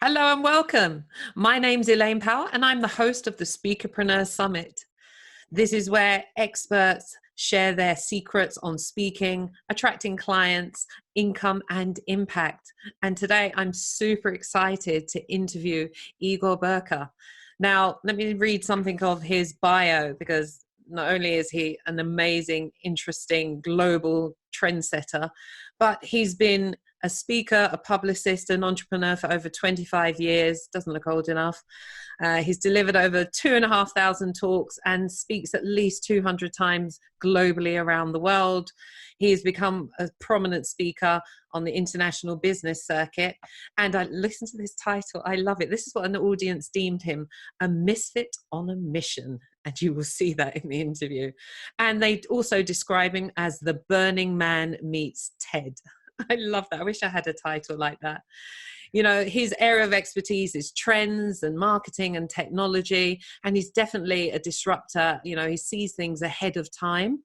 Hello and welcome. My name's Elaine Powell and I'm the host of the Speakerpreneur Summit. This is where experts share their secrets on speaking, attracting clients, income and impact. And today I'm super excited to interview Igor Beuker. Now, let me read something of his bio, because not only is he an amazing, interesting global trendsetter, but he's been a speaker, a publicist, an entrepreneur for over 25 years, doesn't look old enough. He's delivered over 2,500 talks and speaks at least 200 times globally around the world. He has become a prominent speaker on the international business circuit. And I listen to this title, I love it. This is what an audience deemed him, a misfit on a mission. And you will see that in the interview. And they also describe him as the Burning Man meets TED. I love that. I wish I had a title like that. You know, his area of expertise is trends and marketing and technology, and he's definitely a disruptor. You know, he sees things ahead of time,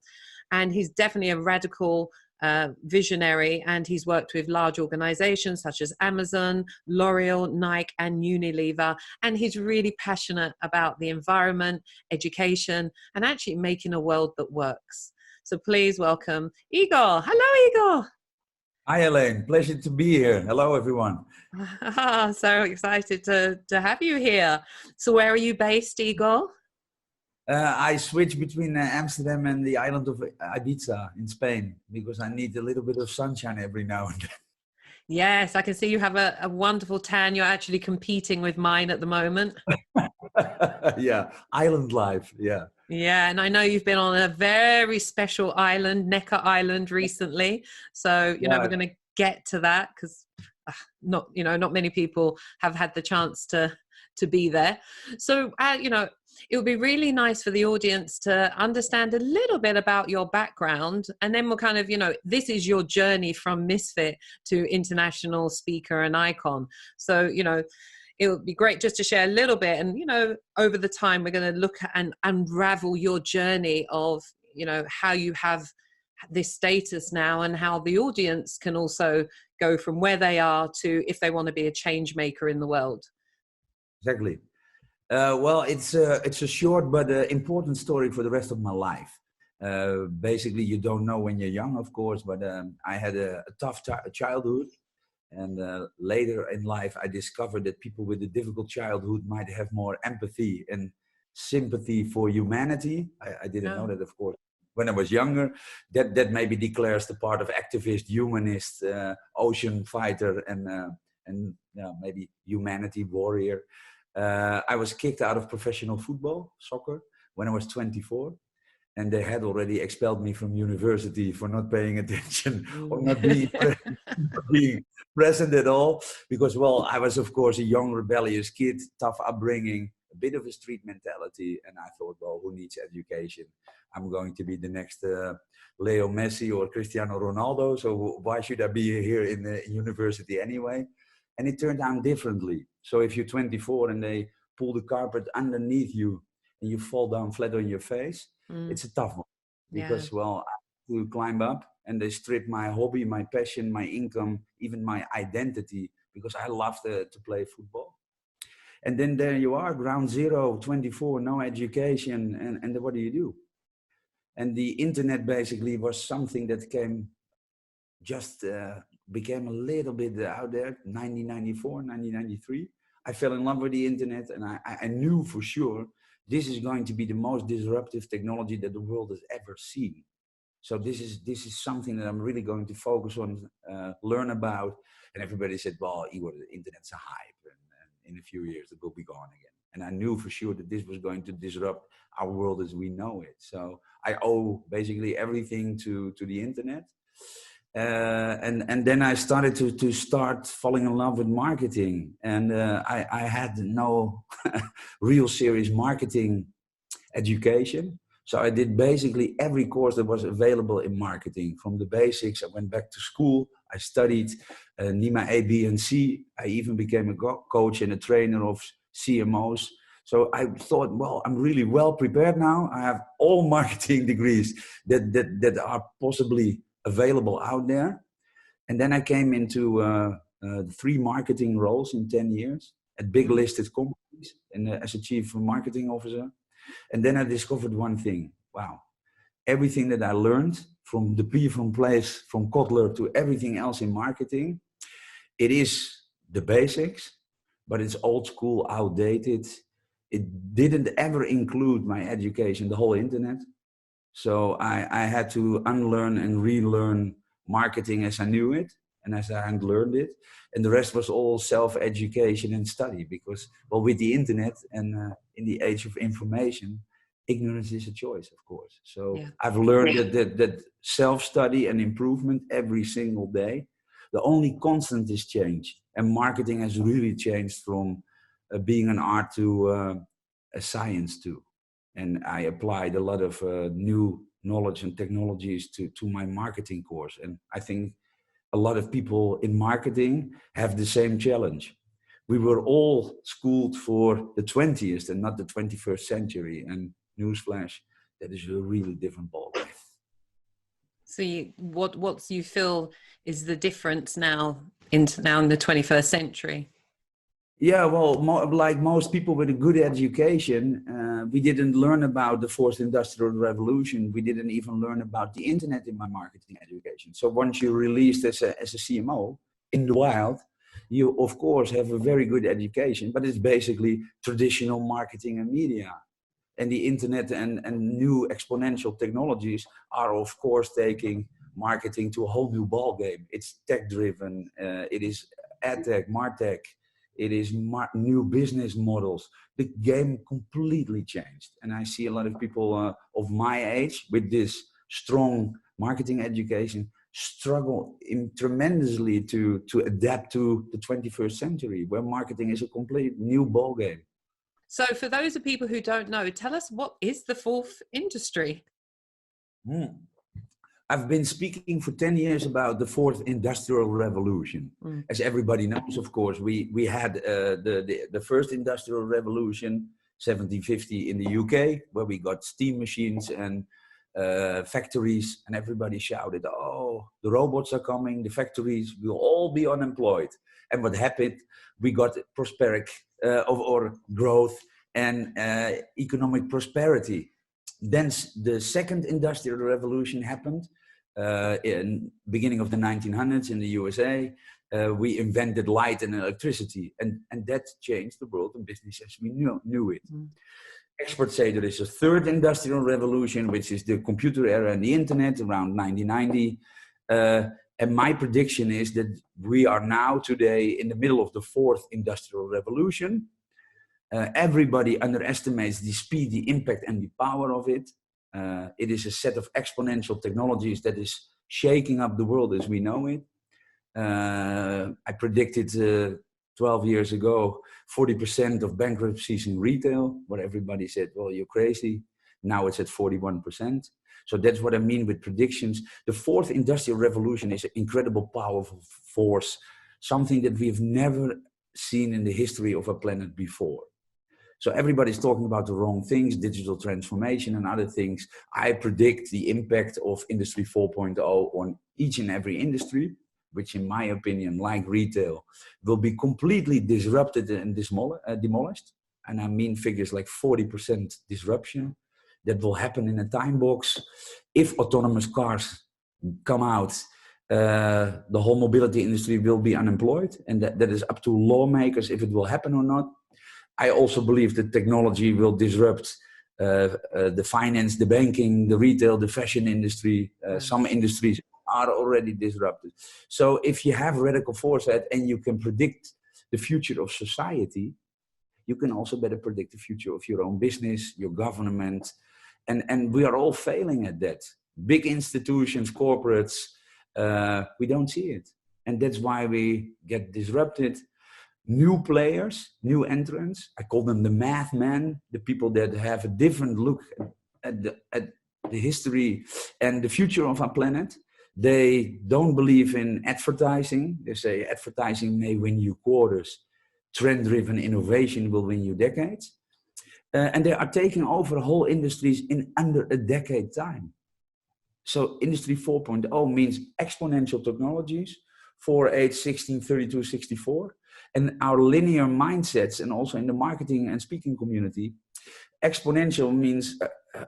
and he's definitely a radical visionary, and he's worked with large organizations such as Amazon, L'Oreal, Nike, and Unilever, and he's really passionate about the environment, education, and actually making a world that works. So please welcome Igor. Hello, Igor. Hi, Elaine. Pleasure to be here. Hello, everyone. So excited to have you here. So where are you based, Igor? I switch between Amsterdam and the island of Ibiza in Spain because I need a little bit of sunshine every now and then. Yes, I can see you have a wonderful tan. You're actually competing with mine at the moment. Yeah, island life, yeah. Yeah, and I know you've been on a very special island, Necker Island, recently. So, you know, we're going to get to that because not many people have had the chance to be there. So, you know, it would be really nice for the audience to understand a little bit about your background, and then we'll kind of, you know, this is your journey from misfit to international speaker and icon. So, you know, it would be great just to share a little bit, and, you know, over the time we're going to look at and unravel your journey of, you know, how you have this status now and how the audience can also go from where they are to if they want to be a change maker in the world. Exactly. Well, it's a short but important story for the rest of my life. Basically, you don't know when you're young, of course, but I had a tough childhood. And later in life, I discovered that people with a difficult childhood might have more empathy and sympathy for humanity. I didn't know that, of course, when I was younger. That maybe declares the part of activist, humanist, ocean fighter, and maybe humanity warrior. I was kicked out of professional football, soccer, when I was 24. And they had already expelled me from university for not paying attention or not being present at all. Because, well, I was, of course, a young, rebellious kid, tough upbringing, a bit of a street mentality. And I thought, well, who needs education? I'm going to be the next Leo Messi or Cristiano Ronaldo. So why should I be here in the university anyway? And it turned out differently. So if you're 24 and they pull the carpet underneath you and you fall down flat on your face, it's a tough one because, well, I have to climb up, and they strip my hobby, my passion, my income, even my identity, because I love to play football. And then there you are, ground zero, 24, no education. And what do you do? And the internet basically was something that became a little bit out there, 1994, 1993. I fell in love with the internet, and I knew for sure this is going to be the most disruptive technology that the world has ever seen. So this is something that I'm really going to focus on, learn about. And everybody said, well, Igor, the internet's a hype, and in a few years it will be gone again. And I knew for sure that this was going to disrupt our world as we know it. So I owe basically everything to the internet. And then I started to start falling in love with marketing, and I had no real serious marketing education. So I did basically every course that was available in marketing. From the basics, I went back to school. I studied NIMA A, B, and C. I even became a coach and a trainer of CMOs. So I thought, well, I'm really well prepared now. I have all marketing degrees that are possibly available out there. And then I came into 3 marketing roles in 10 years at big listed companies and as a chief marketing officer. And then I discovered one thing. Wow. Everything that I learned from the P from place, from Kotler to everything else in marketing, it is the basics, but it's old school, outdated. It didn't ever include my education, the whole internet. So I had to unlearn and relearn marketing as I knew it and as I had learned it. And the rest was all self-education and study because, well, with the internet and in the age of information, ignorance is a choice, of course. So yeah. I've learned that self-study and improvement every single day. The only constant is change. And marketing has really changed from being an art to a science too. And I applied a lot of new knowledge and technologies to my marketing course. And I think a lot of people in marketing have the same challenge. We were all schooled for the 20th and not the 21st century. And newsflash, that is a really different ballgame. So what you feel is the difference now in the 21st century? Yeah, well, like most people with a good education, we didn't learn about the fourth industrial revolution. We didn't even learn about the internet in my marketing education. So once you're released as a CMO in the wild, you of course have a very good education, but it's basically traditional marketing and media. And the internet and new exponential technologies are of course taking marketing to a whole new ballgame. It's tech-driven, it is ad-tech, martech. It is new business models. The game completely changed. And I see a lot of people of my age with this strong marketing education struggle tremendously to adapt to the 21st century, where marketing is a complete new ballgame. So for those of people who don't know, tell us, what is the fourth industry? I've been speaking for 10 years about the fourth industrial revolution. As everybody knows, of course, we had the first industrial revolution, 1750 in the UK, where we got steam machines and factories, and everybody shouted, oh, the robots are coming, the factories will all be unemployed. And what happened? We got prosperity or growth and economic prosperity. Then the second industrial revolution happened in beginning of the 1900s in the USA. We invented light and electricity, and that changed the world and business as we knew it. Experts say there is a third industrial revolution, which is the computer era and the internet around 1990. And my prediction is that we are now today in the middle of the fourth industrial revolution. Everybody underestimates the speed, the impact, and the power of it. It is a set of exponential technologies that is shaking up the world as we know it. I predicted 12 years ago, 40% of bankruptcies in retail, where everybody said, well, you're crazy. Now it's at 41%. So that's what I mean with predictions. The fourth industrial revolution is an incredible, powerful force, something that we've never seen in the history of our planet before. So everybody's talking about the wrong things, digital transformation and other things. I predict the impact of Industry 4.0 on each and every industry, which in my opinion, like retail, will be completely disrupted and demolished. And I mean figures like 40% disruption. That will happen in a time box. If autonomous cars come out, the whole mobility industry will be unemployed. And that is up to lawmakers if it will happen or not. I also believe that technology will disrupt the finance, the banking, the retail, the fashion industry. Some industries are already disrupted. So if you have radical foresight and you can predict the future of society, you can also better predict the future of your own business, your government. And we are all failing at that. Big institutions, corporates, we don't see it. And that's why we get disrupted. New players, new entrants, I call them the math men, the people that have a different look at the history and the future of our planet. They don't believe in advertising. They say advertising may win you quarters. Trend-driven innovation will win you decades. And they are taking over whole industries in under a decade time. So Industry 4.0 means exponential technologies, 4, 8, 16, 32, 64. And our linear mindsets, and also in the marketing and speaking community, exponential means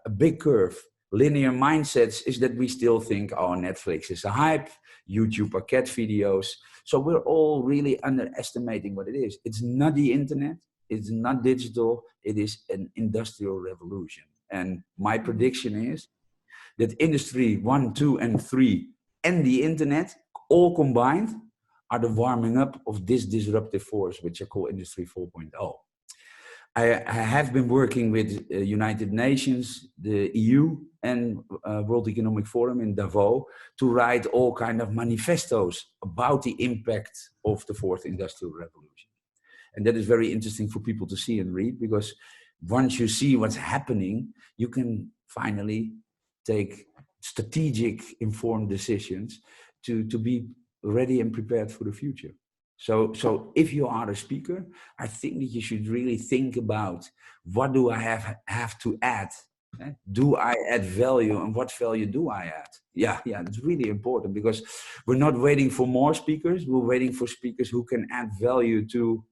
a big curve. Linear mindsets is that we still think, oh, Netflix is a hype, YouTube are cat videos. So we're all really underestimating what it is. It's not the internet, it's not digital, it is an industrial revolution. And my prediction is that industry 1, 2, and 3 and the internet all combined are the warming up of this disruptive force, which I call Industry 4.0. I have been working with United Nations, the EU, and World Economic Forum in Davos to write all kind of manifestos about the impact of the fourth industrial revolution. And that is very interesting for people to see and read, because once you see what's happening, you can finally take strategic, informed decisions to be ready and prepared for the future. So if you are a speaker, I think that you should really think about, what do I have to add? Do I add value, and what value do I add? Yeah, it's really important, because we're not waiting for more speakers. We're waiting for speakers who can add value to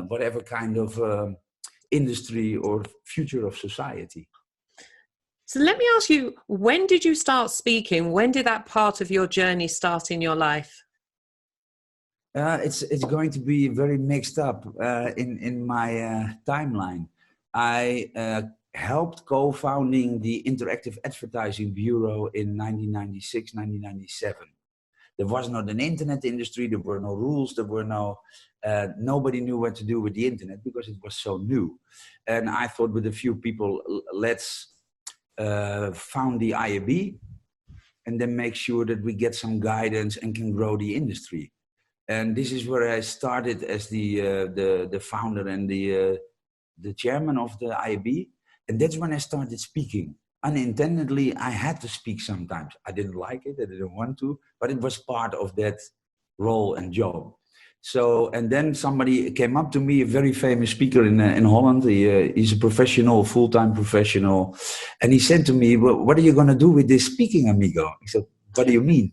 whatever kind of industry or future of society. So let me ask you, when did you start speaking? When did that part of your journey start in your life? It's going to be very mixed up in my timeline. I helped co-founding the Interactive Advertising Bureau in 1996, 1997. There was not an internet industry, there were no rules, there were no, nobody knew what to do with the internet because it was so new. And I thought with a few people, let's found the IAB and then make sure that we get some guidance and can grow the industry. And this is where I started as the founder and the chairman of the IAB. And that's when I started speaking. Unintendedly, I had to speak sometimes. I didn't like it, I didn't want to, but it was part of that role and job. So, and then somebody came up to me, a very famous speaker in Holland. He's a professional, full-time professional. And he said to me, well, what are you going to do with this speaking, amigo? He said, what do you mean?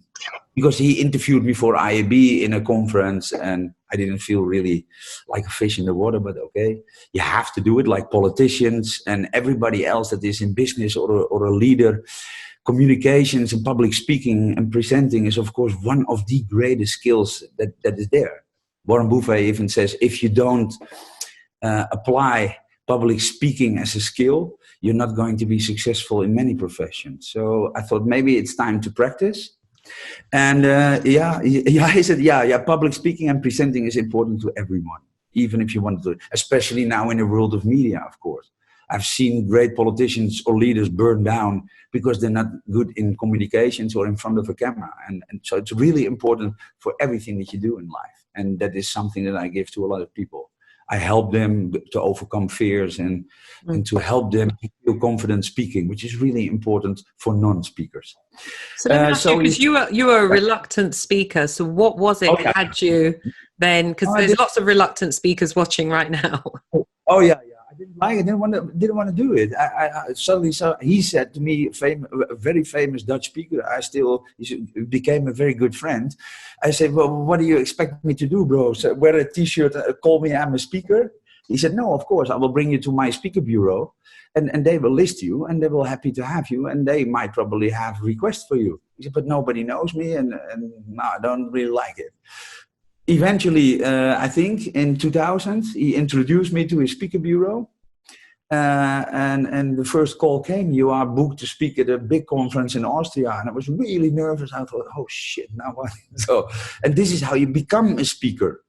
Because he interviewed me for IAB in a conference, and I didn't feel really like a fish in the water, but okay, you have to do it like politicians and everybody else that is in business or a leader. Communications and public speaking and presenting is, of course, one of the greatest skills that is there. Warren Buffett even says, if you don't apply public speaking as a skill, you're not going to be successful in many professions. So I thought maybe it's time to practice. And he said, public speaking and presenting is important to everyone, even if you want to, especially now in the world of media, of course. I've seen great politicians or leaders burn down because they're not good in communications or in front of a camera. And so it's really important for everything that you do in life. And that is something that I give to a lot of people. I help them to overcome fears and to help them feel confident speaking, which is really important for non-speakers. So let me ask you, because you were a reluctant speaker. So what was it that had you then? Because there's lots of reluctant speakers watching right now. Oh yeah. I didn't like it. Didn't want to do it. I suddenly saw. He said to me, a very famous Dutch speaker. He became a very good friend. I said, "Well, what do you expect me to do, bro? So wear a T-shirt, call me I'm a speaker." He said, "No, of course, I will bring you to my speaker bureau, and they will list you, and they will happy to have you, and they might probably have requests for you." He said, "But nobody knows me, and no, I don't really like it." Eventually, I think in 2000, he introduced me to his speaker bureau. And the first call came, you are booked to speak at a big conference in Austria. And I was really nervous. I thought, oh shit, now what? So, and this is how you become a speaker.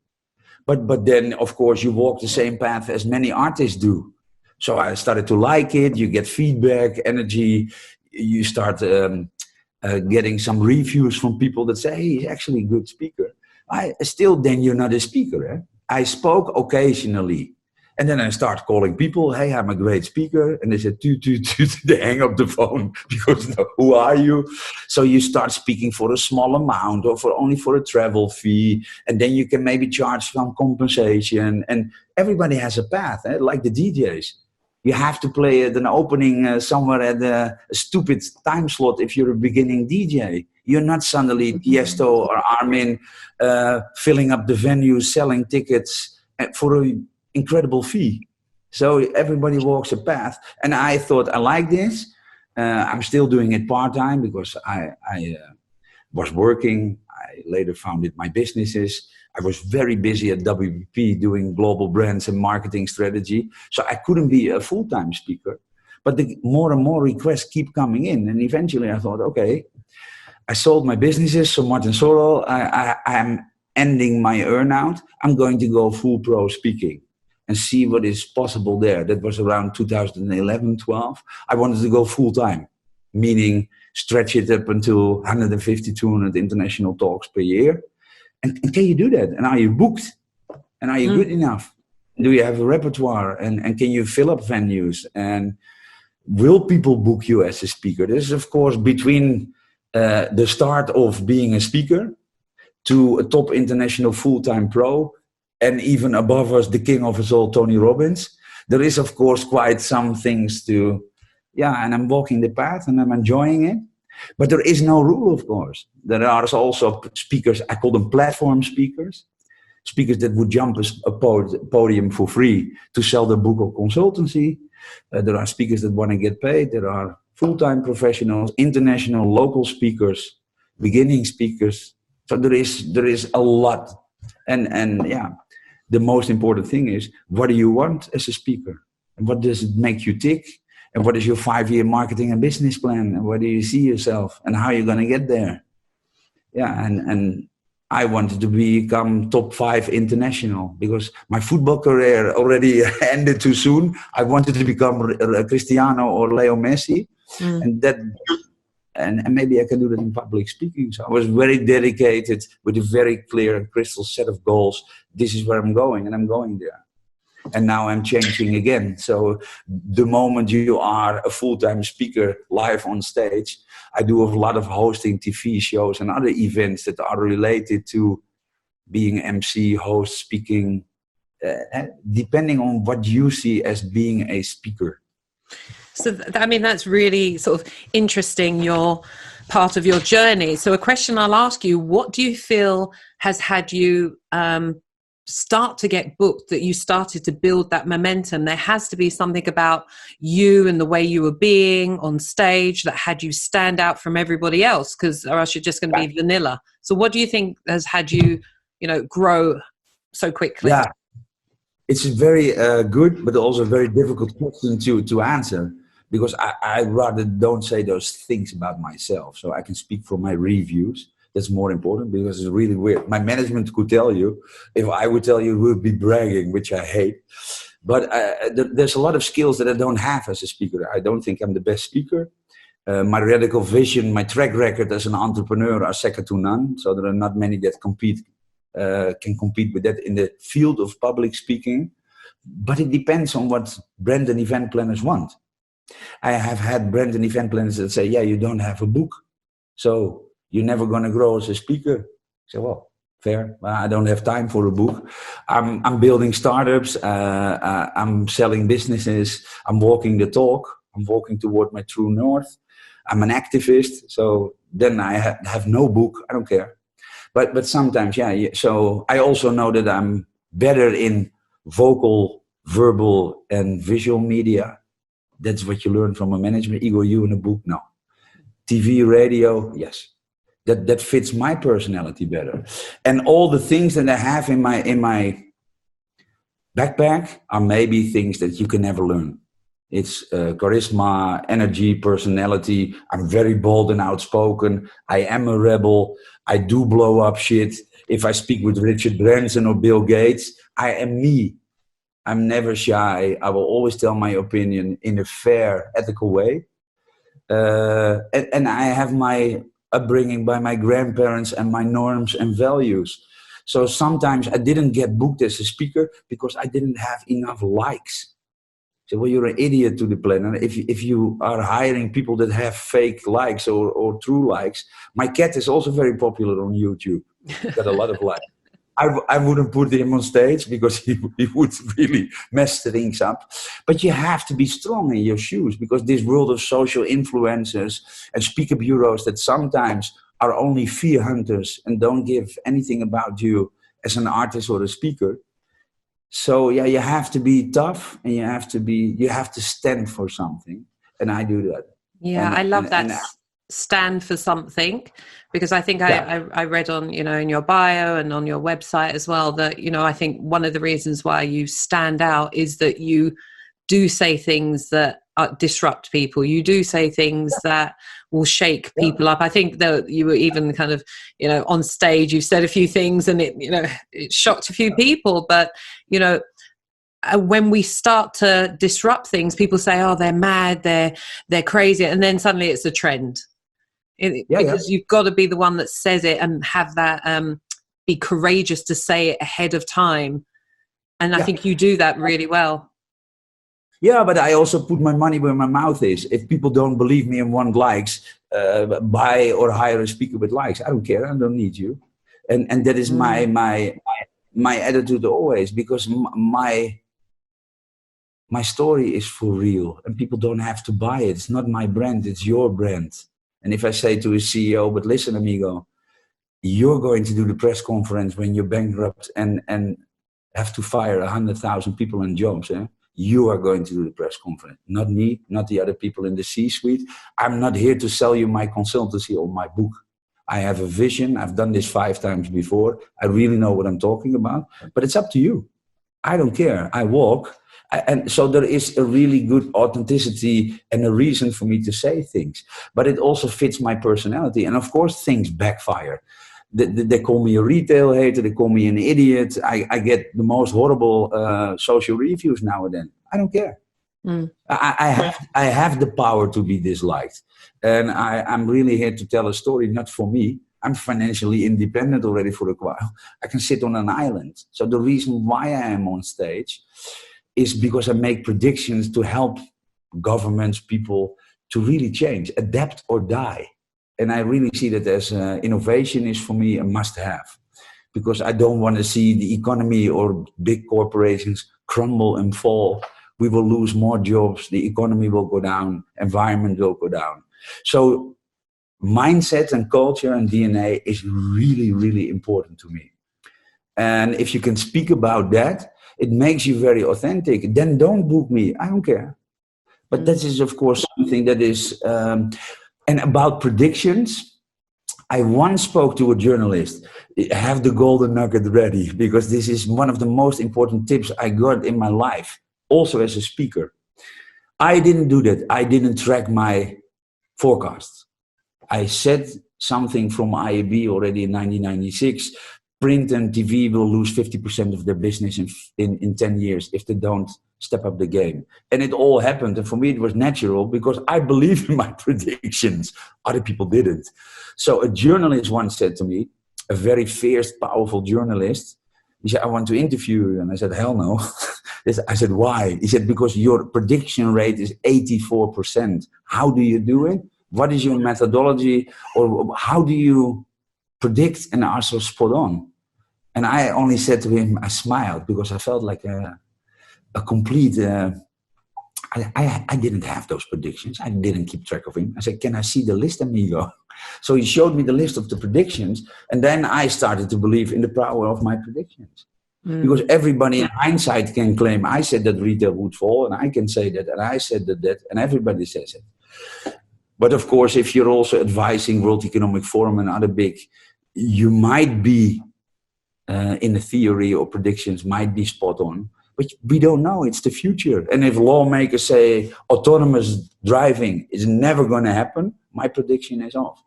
But then, of course, you walk the same path as many artists do. So I started to like it. You get feedback, energy. You start getting some reviews from people that say, hey, he's actually a good speaker. Then you're not a speaker. Eh? I spoke occasionally. And then I start calling people, hey, I'm a great speaker. And they said, they hang up the phone because who are you? So you start speaking for a small amount or only for a travel fee. And then you can maybe charge some compensation. And everybody has a path, like the DJs. You have to play at an opening somewhere at a stupid time slot if you're a beginning DJ. You're not suddenly Tiesto or Armin filling up the venue, selling tickets for an incredible fee. So everybody walks a path. And I thought, I like this. I'm still doing it part-time because I was working. I later founded my businesses. I was very busy at WPP doing global brands and marketing strategy. So I couldn't be a full-time speaker. But the more and more requests keep coming in. And eventually I thought, okay, I sold my businesses. So Martin Sorrell, I'm ending my earnout. I'm going to go full pro speaking and see what is possible there. That was around 2011, 12. I wanted to go full-time, meaning stretch it up until 150, 200 international talks per year. And can you do that? And are you booked? And are you good enough? Do you have a repertoire? And can you fill up venues? And will people book you as a speaker? This is, of course, between the start of being a speaker to a top international full-time pro, and even above us, the king of us all, Tony Robbins. There is, of course, quite some things to, and I'm walking the path and I'm enjoying it. But there is no rule, of course. There are also speakers, I call them platform speakers, speakers that would jump a podium for free to sell their book or consultancy. There are speakers that want to get paid. There are full-time professionals, international, local speakers, beginning speakers. So there is a lot. And the most important thing is, what do you want as a speaker? And what does it make you tick? And what is your 5-year marketing and business plan? And where do you see yourself? And how are you going to get there? Yeah, and I wanted to become top 5 international because my football career already ended too soon. I wanted to become Cristiano or Leo Messi. And maybe I can do that in public speaking. So I was very dedicated with a very clear and crystal set of goals. This is where I'm going, and I'm going there. And now I'm changing again. So the moment you are a full-time speaker live on stage, I do a lot of hosting TV shows and other events that are related to being MC, host, speaking, depending on what you see as being a speaker. So, I mean, that's really sort of interesting, your part of your journey. So a question I'll ask you, what do you feel has had you start to get booked, that you started to build that momentum? There has to be something about you and the way you were being on stage that had you stand out from everybody else, or else you're just going to be vanilla. So what do you think has had you, grow so quickly? Yeah, it's a very good, but also very difficult question to answer, because I rather don't say those things about myself. So I can speak from my reviews. That's more important, because it's really weird. My management could tell you. If I would tell you, we would be bragging, which I hate. But there's a lot of skills that I don't have as a speaker. I don't think I'm the best speaker. My radical vision, my track record as an entrepreneur are second to none. So there are not many that can compete with that in the field of public speaking. But it depends on what brand and event planners want. I have had brand and event planners that say, you don't have a book, so you're never going to grow as a speaker. I say, well, fair. I don't have time for a book. I'm building startups. I'm selling businesses. I'm walking the talk. I'm walking toward my true north. I'm an activist. So then I have no book. I don't care. But sometimes, so I also know that I'm better in vocal, verbal, and visual media. That's what you learn from a management. Igor, you in a book? No. TV, radio? Yes. That fits my personality better. And all the things that I have in my backpack are maybe things that you can never learn. It's charisma, energy, personality. I'm very bold and outspoken. I am a rebel. I do blow up shit. If I speak with Richard Branson or Bill Gates, I am me. I'm never shy. I will always tell my opinion in a fair, ethical way. And I have my upbringing by my grandparents and my norms and values. So sometimes I didn't get booked as a speaker because I didn't have enough likes. So, well, you're an idiot to the planet if you are hiring people that have fake likes or true likes. My cat is also very popular on YouTube. Got a lot of likes. I wouldn't put him on stage because he would really mess things up. But you have to be strong in your shoes, because this world of social influencers and speaker bureaus that sometimes are only fear hunters and don't give anything about you as an artist or a speaker. So yeah, you have to be tough, and you have to stand for something. And I do that. Yeah, I love that. Stand for something, because I think I read on, in your bio and on your website as well, that, I think one of the reasons why you stand out is that you do say things that disrupt people. You do say things that will shake people up. I think that you were even kind of, on stage, you've said a few things and it shocked a few people, but, when we start to disrupt things, people say, oh, they're mad, they're crazy. And then suddenly it's a trend. Because you've got to be the one that says it and have that, be courageous to say it ahead of time. And I think you do that really well. Yeah, but I also put my money where my mouth is. If people don't believe me and want likes, buy or hire a speaker with likes. I don't care. I don't need you. And that is my attitude always, because my story is for real, and people don't have to buy it. It's not my brand, it's your brand. And if I say to a CEO, but listen, amigo, you're going to do the press conference when you're bankrupt and have to fire 100,000 people in jobs. You are going to do the press conference, not me, not the other people in the C-suite. I'm not here to sell you my consultancy or my book. I have a vision. I've done this 5 times before. I really know what I'm talking about, but it's up to you. I don't care. I walk. And so there is a really good authenticity and a reason for me to say things, but it also fits my personality. And of course, things backfire. They call me a retail hater. They call me an idiot. I get the most horrible social reviews now and then. I don't care. I have the power to be disliked. And I'm really here to tell a story, not for me. I'm financially independent already for a while. I can sit on an island. So the reason why I am on stage is because I make predictions to help governments, people to really change, adapt or die. And I really see that as innovation is for me a must-have, because I don't want to see the economy or big corporations crumble and fall. We will lose more jobs, the economy will go down, environment will go down. So mindset and culture and DNA is really, really important to me. And if you can speak about that, it makes you very authentic. Then don't book me. I don't care. But that is, of course, something that is... and about predictions, I once spoke to a journalist. Have the golden nugget ready, because this is one of the most important tips I got in my life, also as a speaker. I didn't do that. I didn't track my forecasts. I said something from IAB already in 1996. Print and TV will lose 50% of their business in 10 years if they don't step up the game. And it all happened. And for me, it was natural because I believe in my predictions. Other people didn't. So a journalist once said to me, a very fierce, powerful journalist, he said, I want to interview you. And I said, hell no. I said, why? He said, because your prediction rate is 84%. How do you do it? What is your methodology? Or how do you predict and are so spot on? And I only said to him, I smiled because I felt like a complete, I didn't have those predictions. I didn't keep track of him. I said, can I see the list, amigo? So he showed me the list of the predictions. And then I started to believe in the power of my predictions. Because everybody in hindsight can claim, I said that retail would fall, and I can say that, and I said that, and everybody says it. But of course, if you're also advising World Economic Forum and other big, you might be in the theory or predictions might be spot on, but we don't know. It's the future. And if lawmakers say autonomous driving is never going to happen, my prediction is off.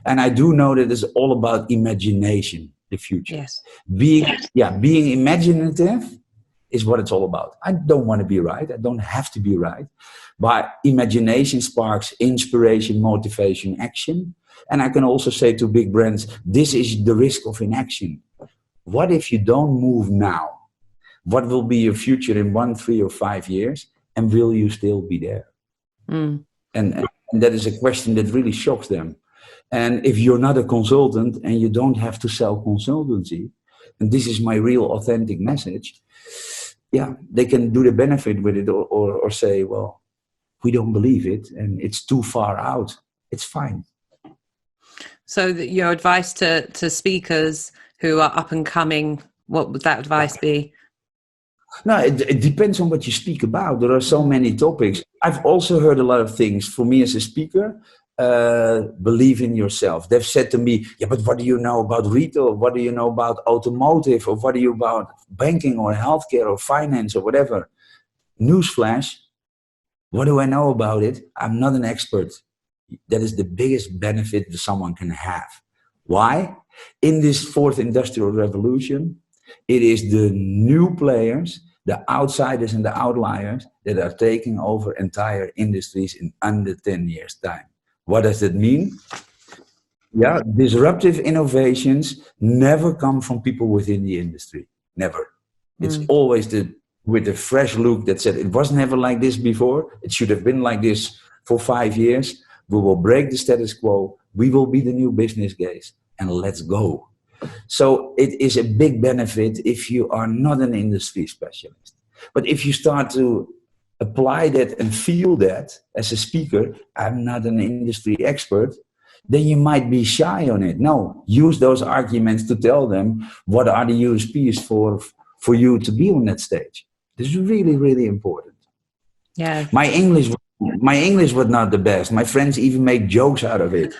And I do know that it's all about imagination, the future. Yes. Being imaginative is what it's all about. I don't want to be right. I don't have to be right. But imagination sparks inspiration, motivation, action. And I can also say to big brands, this is the risk of inaction. What if you don't move now? What will be your future in 1, 3, or 5 years? And will you still be there? And that is a question that really shocks them. And if you're not a consultant and you don't have to sell consultancy, and this is my real authentic message, yeah, they can do the benefit with it, or say, well, we don't believe it and it's too far out. It's fine. So your advice to speakers who are up and coming, what would that advice be? No, it depends on what you speak about. There are so many topics. I've also heard a lot of things. For me as a speaker, believe in yourself. They've said to me, yeah, but what do you know about retail? What do you know about automotive? Or what do you about banking or healthcare or finance or whatever? Newsflash, what do I know about it? I'm not an expert. That is the biggest benefit that someone can have. Why? In this fourth industrial revolution, it is the new players, the outsiders and the outliers that are taking over entire industries in under 10 years' time. What does that mean? Yeah, disruptive innovations never come from people within the industry. Never. It's always with a fresh look that said, it was never like this before. It should have been like this for 5 years. We will break the status quo. We will be the new business case. And let's go. So it is a big benefit if you are not an industry specialist. But if you start to apply that and feel that as a speaker, I'm not an industry expert, then you might be shy on it. No, use those arguments to tell them what are the USPs for you to be on that stage. This is really, really important. Yeah. My English was not the best. My friends even make jokes out of it.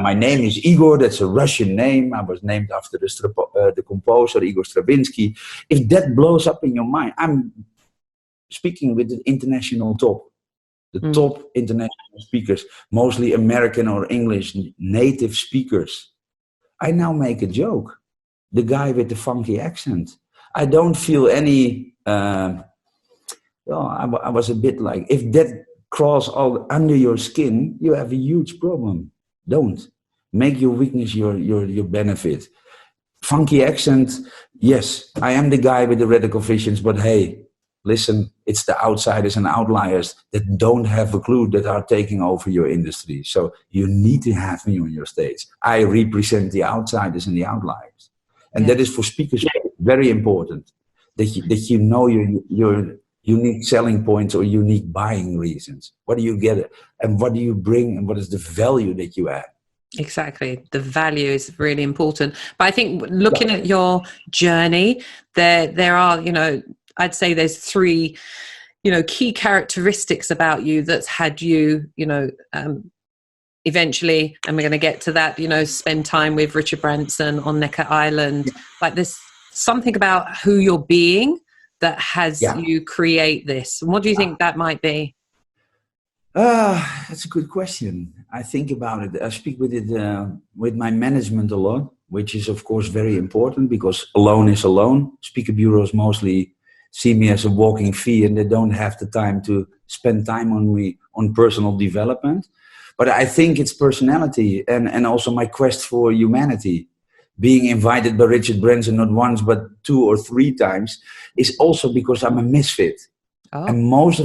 My name is Igor. That's a Russian name. I was named after the composer Igor Stravinsky. If that blows up in your mind, I'm speaking with the international top. The top international speakers, mostly American or English native speakers. I now make a joke. The guy with the funky accent. I don't feel any, I was a bit like, if that crawls all under your skin, you have a huge problem. Don't. Make your weakness your benefit. Funky accent, yes, I am the guy with the radical visions, but hey, listen, it's the outsiders and outliers that don't have a clue that are taking over your industry. So you need to have me on your stage. I represent the outsiders and the outliers. And that is for speakers very important, that you know your unique selling points or unique buying reasons. What do you get and what do you bring and what is the value that you add? Exactly. The value is really important. But I think looking at your journey, there are, I'd say there's 3, key characteristics about you that's had you, eventually, and we're going to get to that, spend time with Richard Branson on Necker Island. Like there's something about who you're being that has you create this. And what do you think that might be? That's a good question. I think about it. I speak with it with my management a lot, which is of course very important because alone is alone. Speaker bureaus mostly see me as a walking fee and they don't have the time to spend time on personal development. But I think it's personality and also my quest for humanity. Being invited by Richard Branson not once but 2 or 3 times is also because I'm a misfit. Oh. And most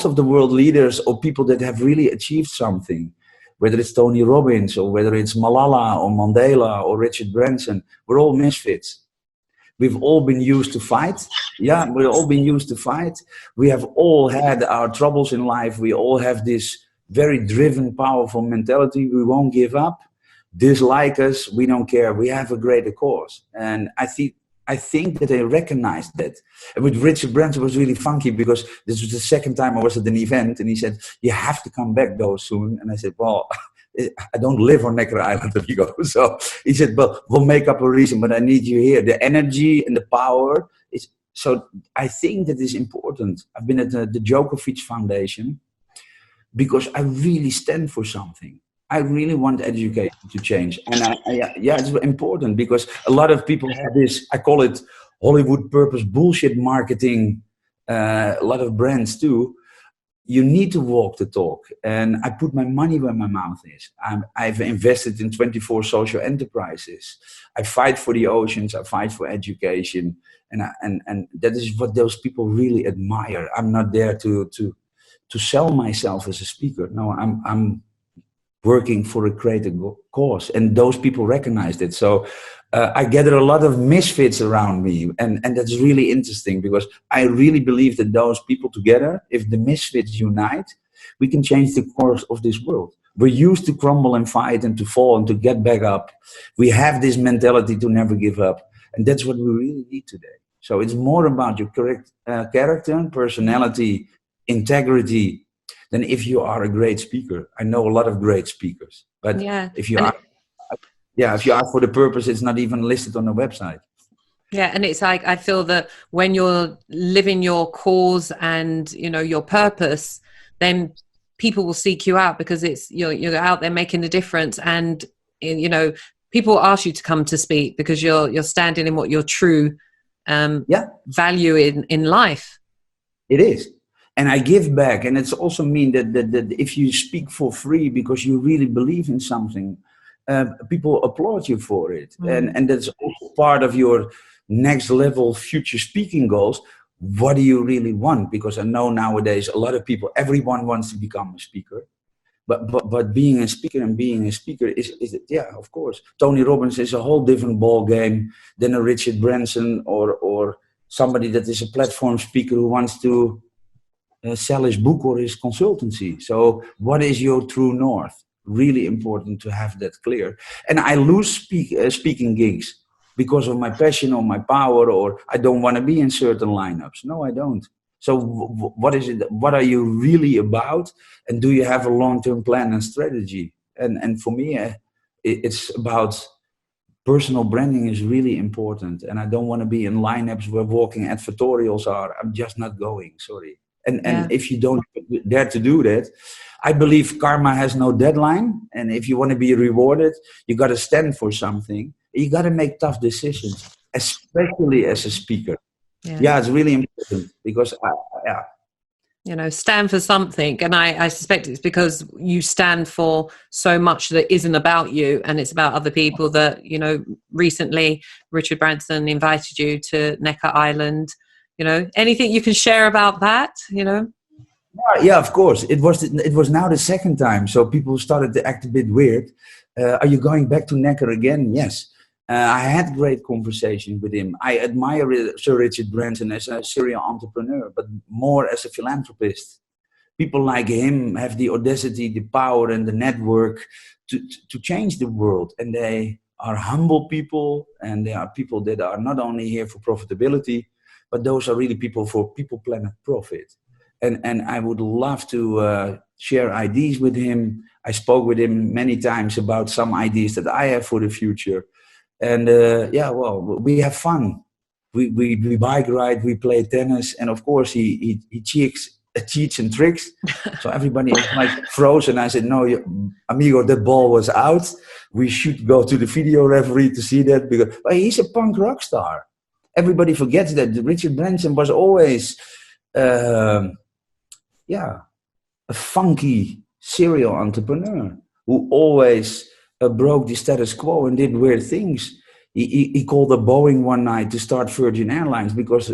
of the world leaders or people that have really achieved something, whether it's Tony Robbins or whether it's Malala or Mandela or Richard Branson, we're all misfits. We've all been used to fight. Yeah, we've all been used to fight. We have all had our troubles in life. We all have this very driven, powerful mentality. We won't give up. Dislike us, we don't care. We have a greater cause. And I think that they recognized that. And with Richard Branson was really funky because this was the second time I was at an event and he said, you have to come back though soon. And I said, well, I don't live on Necker Island. So he said, well, we'll make up a reason, but I need you here. The energy and the power is, so I think that is important. I've been at the Djokovic Foundation because I really stand for something. I really want education to change. And it's important because a lot of people have this, I call it Hollywood purpose bullshit marketing, a lot of brands too. You need to walk the talk. And I put my money where my mouth is. I've invested in 24 social enterprises. I fight for the oceans. I fight for education. And that is what those people really admire. I'm not there to sell myself as a speaker. No, I'm working for a greater cause, and those people recognized it. So I gather a lot of misfits around me, and that's really interesting because I really believe that those people together, if the misfits unite, we can change the course of this world. We're used to crumble and fight and to fall and to get back up. We have this mentality to never give up, and that's what we really need today. So it's more about your correct character, personality, integrity, than if you are a great speaker. I know a lot of great speakers, but Yeah. if you are, yeah, if you ask for the purpose, it's not even listed on the website. Yeah, and it's like I feel that when you're living your cause and your purpose, then people will seek you out because it's you're out there making a difference, and people will ask you to come to speak because you're standing in what your true value in life. It is. And I give back, and it's also mean that if you speak for free because you really believe in something, people applaud you for it. And that's also part of your next level future speaking goals. What do you really want? Because I know nowadays a lot of people, everyone wants to become a speaker. But being a speaker is yeah, of course. Tony Robbins is a whole different ball game than a Richard Branson or somebody that is a platform speaker who wants to sell his book or his consultancy. So what is your true north? Really important to have that clear. And I lose speaking gigs because of my passion or my power, or I don't want to be in certain lineups. No, I don't. So what is it? What are you really about? And do you have a long-term plan and strategy? And for me, it's about personal branding is really important. And I don't want to be in lineups where walking advertorials are. I'm just not going, sorry. And if you don't dare to do that, I believe karma has no deadline. And if you want to be rewarded, you got to stand for something. You got to make tough decisions, especially as a speaker. Yeah, it's really important because, stand for something. And I suspect it's because you stand for so much that isn't about you and it's about other people. That, recently Richard Branson invited you to Necker Island. Anything you can share about that, Yeah, of course. It was now the second time. So people started to act a bit weird. Are you going back to Necker again? Yes. I had great conversation with him. I admire Sir Richard Branson as a serial entrepreneur, but more as a philanthropist. People like him have the audacity, the power, and the network to change the world. And they are humble people, and they are people that are not only here for profitability, but those are really people for people, planet, profit. And I would love to share ideas with him. I spoke with him many times about some ideas that I have for the future. And we have fun. We bike ride, we play tennis, and of course he cheats and tricks. So everybody is like frozen. I said, no, amigo, that ball was out. We should go to the video referee to see that because he's a punk rock star. Everybody forgets that Richard Branson was always, a funky serial entrepreneur who always broke the status quo and did weird things. He called a Boeing one night to start Virgin Airlines because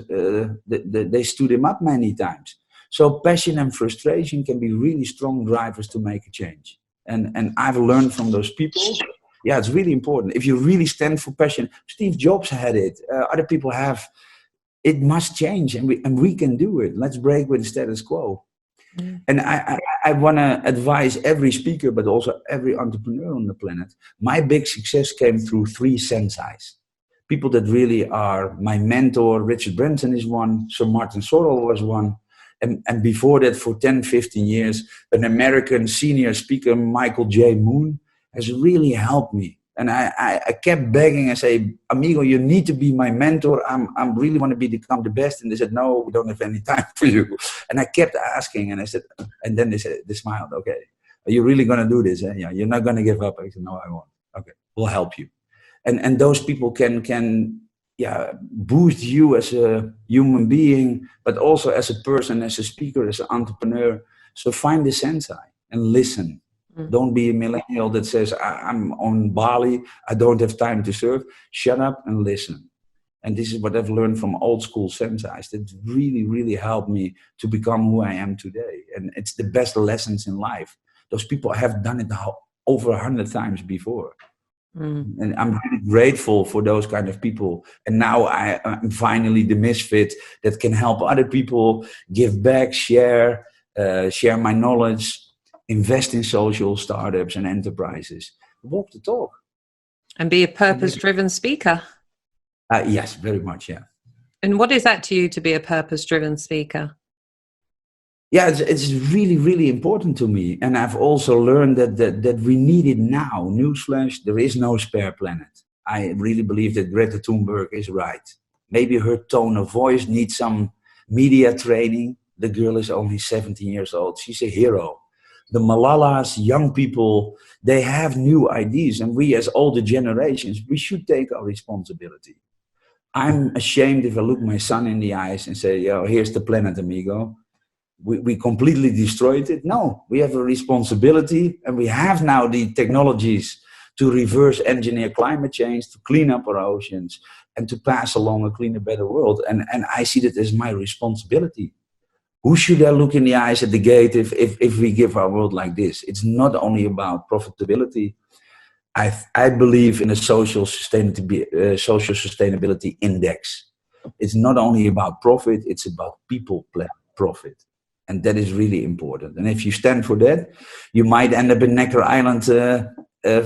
they stood him up many times. So passion and frustration can be really strong drivers to make a change. And I've learned from those people. Yeah, it's really important. If you really stand for passion, Steve Jobs had it. Other people have. It must change, and we can do it. Let's break with the status quo. And I want to advise every speaker, but also every entrepreneur on the planet. My big success came through 3 senseis. People that really are my mentor. Richard Branson is one. Sir Martin Sorrell was one. And before that, for 10, 15 years, an American senior speaker, Michael J. Moon, has really helped me. And I kept begging and say, amigo, you need to be my mentor. I really want to become the best. And they said, no, we don't have any time for you. And I kept asking, and I said, and then they said, they smiled, okay, are you really going to do this? Yeah, you're not going to give up. I said, no, I won't. Okay, we'll help you. And those people can boost you as a human being, but also as a person, as a speaker, as an entrepreneur. So find the sensei and listen. Don't be a millennial that says, I'm on Bali, I don't have time to serve. Shut up and listen. And this is what I've learned from old school senseis that really, really helped me to become who I am today. And it's the best lessons in life. Those people have done it over 100 times before. And I'm really grateful for those kind of people. And now I'm finally the misfit that can help other people, give back, share my knowledge, invest in social startups and enterprises. Walk the talk. And be a purpose-driven speaker. Yes, very much, yeah. And what is that to you, to be a purpose-driven speaker? Yeah, it's really, really important to me. And I've also learned that we need it now. Newsflash, there is no spare planet. I really believe that Greta Thunberg is right. Maybe her tone of voice needs some media training. The girl is only 17 years old. She's a hero. The Malalas, young people, they have new ideas. And we as older generations, we should take our responsibility. I'm ashamed if I look my son in the eyes and say, yo, here's the planet, amigo. We completely destroyed it. No, we have a responsibility, and we have now the technologies to reverse engineer climate change, to clean up our oceans, and to pass along a cleaner, better world. And I see that as my responsibility. Who should I look in the eyes at the gate if we give our world like this? It's not only about profitability. I believe in a social sustainability index. It's not only about profit, it's about people profit. And that is really important. And if you stand for that, you might end up in Necker Island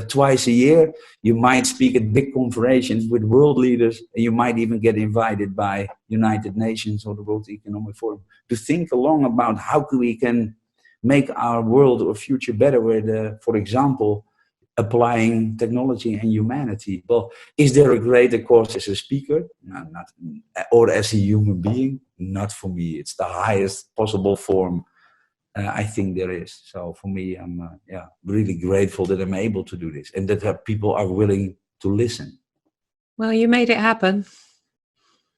twice a year. You might speak at big conferences with world leaders. And you might even get invited by United Nations or the World Economic Forum to think along about how we can make our world or future better with, for example, applying technology and humanity. Well, is there a greater course as a speaker? No, not, or as a human being? Not for me. It's the highest possible form I think there is. So for me, I'm really grateful that I'm able to do this and that people are willing to listen. Well, you made it happen.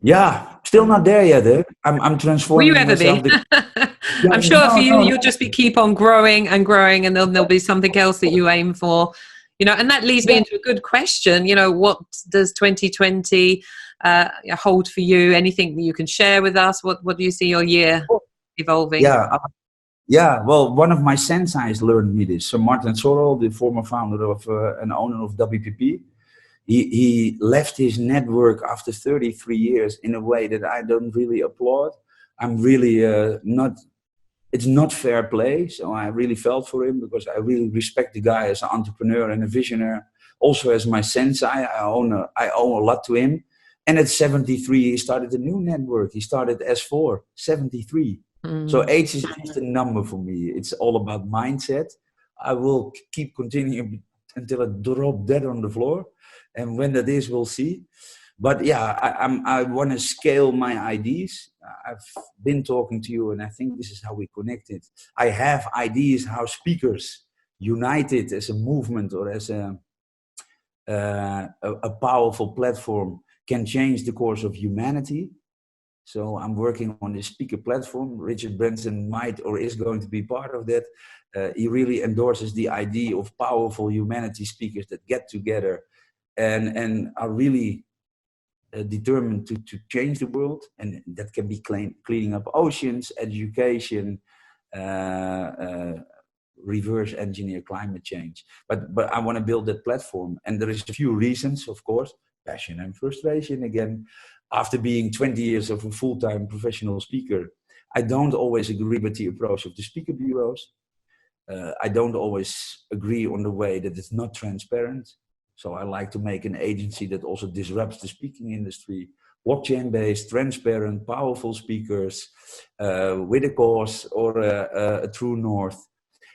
Yeah, still not there yet. I'm transforming. Will you ever myself. be? I'm sure for you, you'll just keep on growing and growing, and there'll be something else that you aim for. You know, and that leads me into a good question. You know, what does 2020 hold for you? Anything that you can share with us? What do you see your year evolving? Yeah. Well, one of my senseis learned me this. So Martin Sorrell, the former founder of and owner of WPP, he left his network after 33 years in a way that I don't really applaud. I'm really not. It's not fair play, so I really felt for him because I really respect the guy as an entrepreneur and a visionary. Also as my sensei, I owe a lot to him. And at 73, he started a new network. He started S4, 73. So age is just a number for me. It's all about mindset. I will keep continuing until I drop dead on the floor. And when that is, we'll see. But yeah, I want to scale my ideas. I've been talking to you, and I think this is how we connected. I have ideas how speakers united as a movement or as a powerful platform can change the course of humanity. So I'm working on this speaker platform. Richard Branson might or is going to be part of that. He really endorses the idea of powerful humanity speakers that get together and are really determined to change the world, and that can be cleaning up oceans, education, reverse engineer climate change. But I want to build that platform, and there is a few reasons, of course, passion and frustration again. After being 20 years of a full-time professional speaker, I don't always agree with the approach of the speaker bureaus. I don't always agree on the way that it's not transparent. So I like to make an agency that also disrupts the speaking industry, blockchain-based, transparent, powerful speakers with a cause or a true north,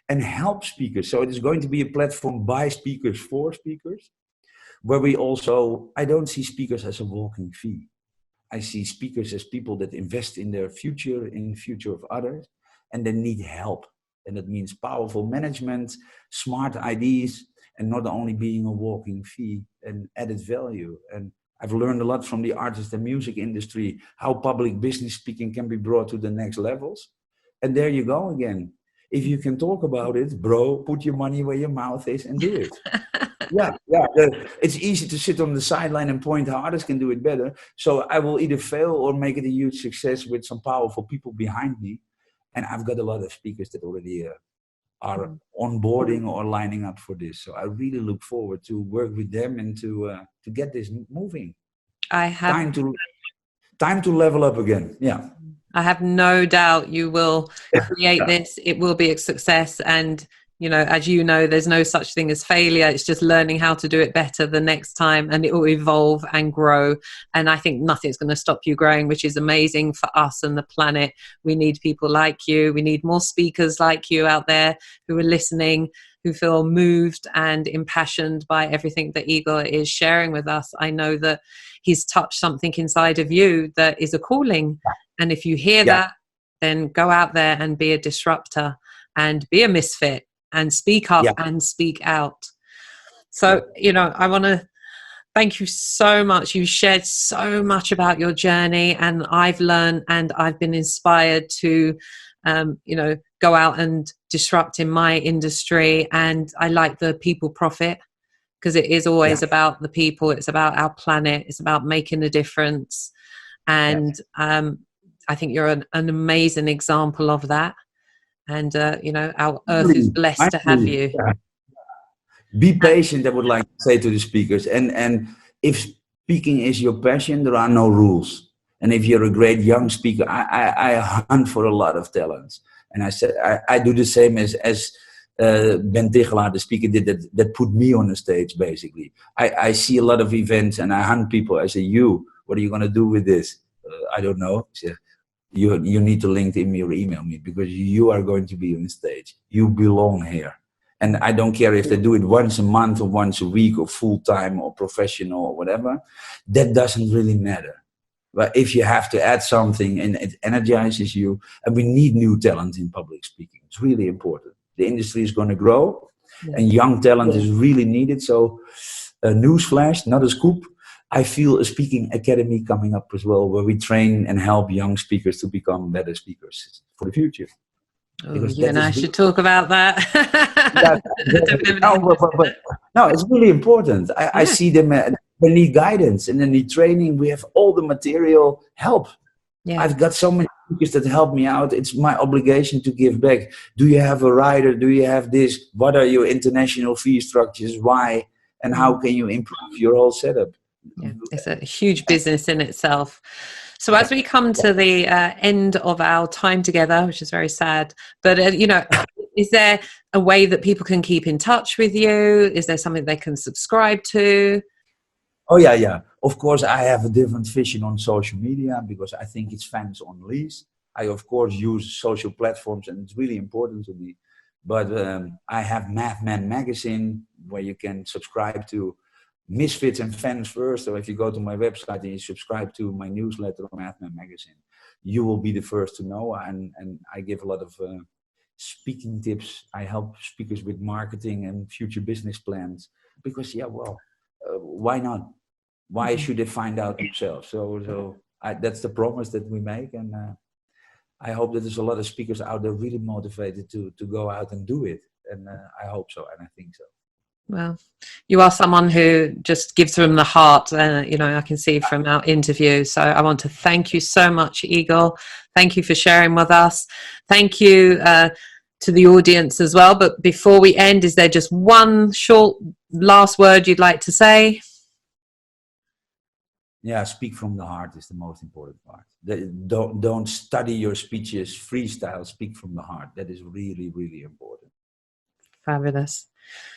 and help speakers. So it is going to be a platform by speakers for speakers, where we also, I don't see speakers as a walking fee. I see speakers as people that invest in their future, in the future of others, and they need help. And that means powerful management, smart ideas, and not only being a walking fee and added value. And I've learned a lot from the artist and music industry, how public business speaking can be brought to the next levels. And there you go again. If you can talk about it, bro, put your money where your mouth is and do it. Yeah. It's easy to sit on the sideline and point how others can do it better. So I will either fail or make it a huge success with some powerful people behind me. And I've got a lot of speakers that already are onboarding or lining up for this. So I really look forward to work with them and to get this moving. Time to level up again. Yeah. I have no doubt you will create this. It will be a success. And, you know, as you know, there's no such thing as failure. It's just learning how to do it better the next time, and it will evolve and grow. And I think nothing's going to stop you growing, which is amazing for us and the planet. We need people like you. We need more speakers like you out there who are listening, who feel moved and impassioned by everything that Igor is sharing with us. I know that he's touched something inside of you that is a calling. And if you hear that, then go out there and be a disruptor and be a misfit and speak up and speak out. So, you know, I want to thank you so much. You shared so much about your journey, and I've learned and I've been inspired to, you know, go out and disrupt in my industry. And I like the people profit, because it is always about the people. It's about our planet. It's about making a difference. And I think you're an amazing example of that. And, you know, our earth is blessed to have you. Be patient, I would like to say to the speakers. And if speaking is your passion, there are no rules. And if you're a great young speaker, I hunt for a lot of talents. And I said, I do the same as Ben Tichelaar, the speaker, did that put me on the stage, basically. I see a lot of events and I hunt people. I say, what are you going to do with this? I don't know. I say, you need to LinkedIn me or email me, because you are going to be on stage. You belong here. And I don't care if they do it once a month or once a week or full-time or professional or whatever. That doesn't really matter. But if you have to add something and it energizes you, and we need new talent in public speaking. It's really important. The industry is going to grow and young talent is really needed. So newsflash, not a scoop. I feel a speaking academy coming up as well, where we train and help young speakers to become better speakers for the future. Oh, you and I should talk about that. No, it's really important. I see them, they need guidance and they need training. We have all the material, help. I've got so many speakers that help me out. It's my obligation to give back. Do you have a rider? Do you have this? What are your international fee structures? Why? And how can you improve your whole setup? Yeah, it's a huge business in itself. So as we come to the end of our time together, which is very sad, but you know, is there a way that people can keep in touch with you? Is there something they can subscribe to? Oh yeah. Of course, I have a different vision on social media, because I think it's fans on lease. I of course use social platforms, and it's really important to me. But I have Madman Magazine, where you can subscribe to Misfits and Fans first. So if you go to my website and you subscribe to my newsletter on Madman Magazine, you will be the first to know. And I give a lot of speaking tips. I help speakers with marketing and future business plans, because why not? Why should they find out themselves? So that's the promise that we make. And I hope that there's a lot of speakers out there really motivated to go out and do it. And I hope so. And I think so. Well, you are someone who just gives from the heart, you know, I can see from our interview. So I want to thank you so much, Igor. Thank you for sharing with us. Thank you to the audience as well. But before we end, is there just one short last word you'd like to say? Yeah, speak from the heart is the most important part. Don't study your speeches, freestyle, speak from the heart. That is really, really important. Fabulous.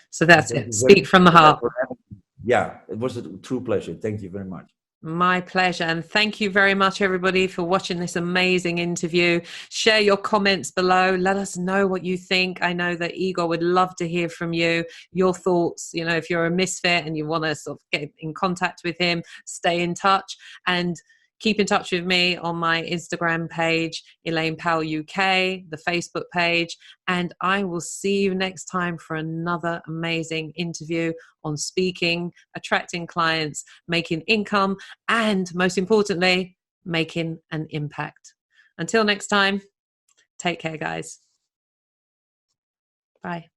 So that's it. Speak from the heart. Yeah, it was a true pleasure. Thank you very much. My pleasure. And thank you very much, everybody, for watching this amazing interview. Share your comments below. Let us know what you think. I know that Igor would love to hear from you, your thoughts. You know, if you're a misfit and you want to sort of get in contact with him, stay in touch. And keep in touch with me on my Instagram page, Elaine Powell UK, the Facebook page, and I will see you next time for another amazing interview on speaking, attracting clients, making income, and most importantly, making an impact. Until next time, take care, guys. Bye.